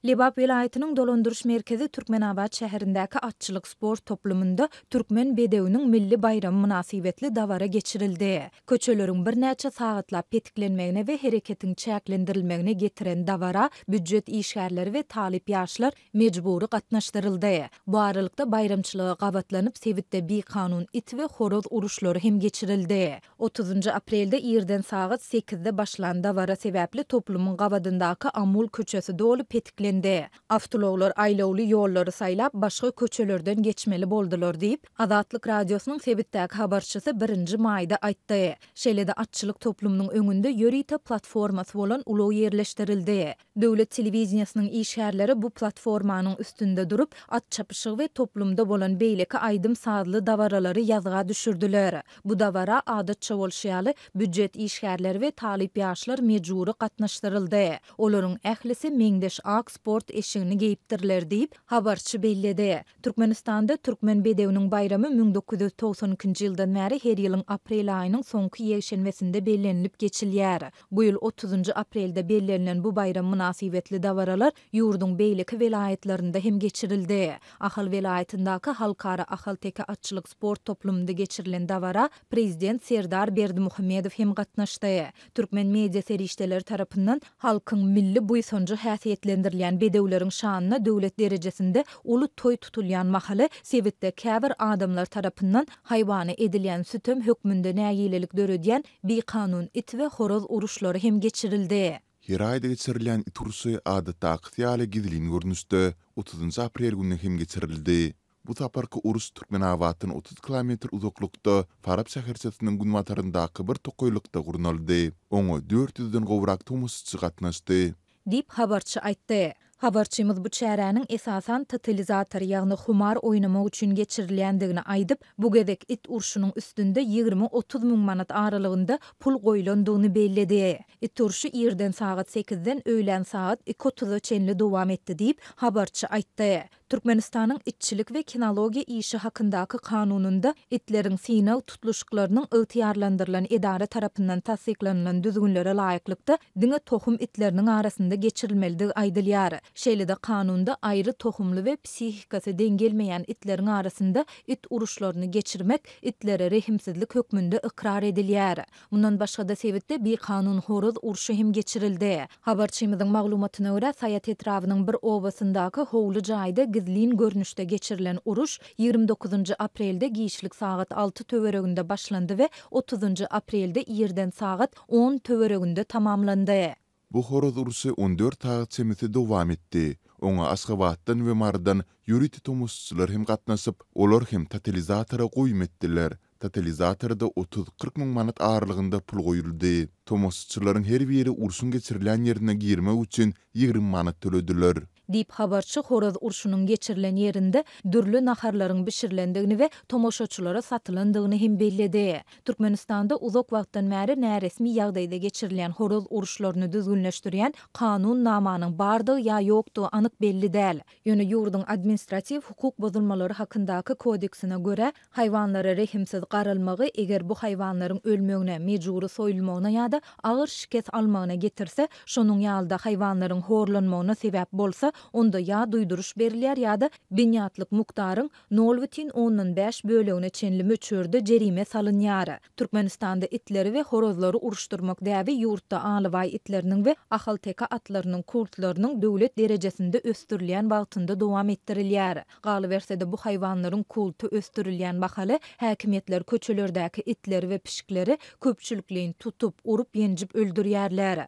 Lebap vilayetinin dolandırış merkezi Türkmenabad şäherindäki atçylyk sport toplumunda Türkmen bedewiniň milli bayramy münasibetli dawara geçirildi. Köçeleriň bir näçe sagatlap petiklenmegine we hereketiň çäklendirilmegine getiren dawara büdjet işgärleri we talip ýaşlar mejbury gatnaşdyryldy. Bu aralykda bayramçylyga gabatlanyp Sewitde bir kanun it we horoz uruşlary hem geçirildi. 30 aprelde ýerden sagat 8-de başlan dawara sebäpli toplumyň gabadyndaky Amul köçesi dolu petiklendi. Avtologlar aýlawly ýollary saýlap başga köçelerden geçmeli boldular diýip Azatlyk radiosynyň Sewitdäki habarçysy 1 maýda aýtdy. Şeýle-de atçylyk toplumynyň öňünde ýörite platformasy bolan ulag ýerleşdirildi. Döwlet telewizionynyň işgärleri bu platformanyň üstünde durup at çapyşygy we toplumda bolan beýleki aýdym sazly dawaralary ýazga düşürdiler. Bu dawara adatça bolşýaly büdjet işgärleri we talip ýaşlar mejbury gatnaşdyryldy. Olaryň ählisi meňdeş ak sport eşigini geyipdirler diýip habarçy belledi. Türkmenistanda Türkmen bedewiniň bayramy 1992-nji ýyldan bäri her ýylyň aprel aýynyň soňky ýekşenbesinde bellenilip geçilýär. Bu ýyl 30 aprelde bellenilen bu bayram münasibetli dawaralar ýurduň beýleki welaýetlerinde hem geçirildi. Ahal welaýetindäki halkara ahal teke atçylyk sport toplumunda geçirilen dawara prezident Serdar Berdimuhammedow hem gatnaşdy. Türkmen media serişdeleri tarapyndan halkyň milli buýsunjy häsiýetlendirilýän bedewleriň şanyna döwlet derejesinde uly toý tutulýan mahaly Sewitde käbir adamlar tarapyndan haýwany edilýän sütem hökmünde näýilelik döredýän bir kanun it we horoz uruşlary hem geçirildi. Her aýda geçirilýän it uruşy adatda ýaly gidilýän görnüşde 30 aprel günü hem geçirildi. Bu taparky uruş Türkmenabatyň 30 kilometr uzaklykda Farab şäherçesiniň günwataryndaky bir tokoýlykda gurnaldy. Oňa 400-den gowrak tomusçy gatnaşdy diýip habarçy aýtdy. Habarçymyz bu çäräniň esasan totalizator ýagny humar oýnamak üçin geçirilýändigini aýdyp, bu gezek it urşunyň üstünde 20-30 müň manat aralygynda pul goýulandygyny belledi. It urşy ýerden sagat 8-den öýlen sagat 2:30-a çenli dowam etdi diýip habarçy aýtdy. Türkmenistanyň itçilik we kinologiýa işi hakyndaky kanununda itleriň sinaw tutuluşyklarynyň ygtyýarlandyrylan edara tarapyndan tasdiklanylan düzgünlere laýyklykda diňe tohum itleriniň arasynda geçirilmeligi aýdylýar. Şeýle-de kanunda aýry tohumly we psihikasy dengelmeýän itleriň arasynda it uruşlaryny geçirmek itlere rehimsizlik hökmünde ikrar edilýär. Mundan başga da Sewitde bir kanun horoz uruşy hem geçirildi. Habarçymyzyň maglumatyna görä Saýat etrawynyň bir obasyndaky howly jaýda gizlin görnüşde geçirilen uruş 29 aprelde giýişlik sagat 6 töwereginde başlandy we 30 aprelde ýerden sagat 10 töwereginde tamamlandy. Bu horoz uruşy 14 saat çemeti dowam etdi. Oňa Aşgabatdan we Mardan ýüriti tomusçylar hem gatnaşyp, olar hem totalizatora goýum etdiler. Totalizatorda 30-40 müň manat aralygynda pul goýuldy. Tomusçylaryň her biri urşun geçirilen ýerine girmek üçin 20 manat төлediler. Diýip habarçy horoz urşunyň geçirilen ýerinde dürli naharlaryň bişirilendigini we tomoşaçylara satylandygyny hem belledi. Türkmenistanda uzak wagtdan bäri näresmi ýagdaýda geçirilen horoz uruşlaryny düzgünleşdirýän kanun namanyň bardygy ýa ýokdugy anyk belli däl. Ýöne ýurdun administrativ hukuk bozulmalary hakyndaky kodeksine görä haýwanlara rehimsiz garalmagy eger bu haýwanlaryň ölmegine, mejbury soýulmagyna ýa-da agyr şikes almagyna getirse, şonuň ýalda haýwanlaryň horlanmagyna sebäp bolsa, onda ya duýduruş berilýär ýa-da binýatlyk mukdaryň 0,5 bölegine çenli möçürde jerime salynýar. Türkmenistanda itleri we horozlary uruşdurmak däbi ýurtda alybaý itleriniň we ahal teka atlarynyň kultlarynyň döwlet derejesinde östürilýän wagtynda dowam etdirilýär. Galyberse de bu haýwanlaryň kultu östürilýän bahaly häkimetler köçelerdäki itleri we pişikleri köpçülikliň tutup, urup, ýenjip öldürýärler.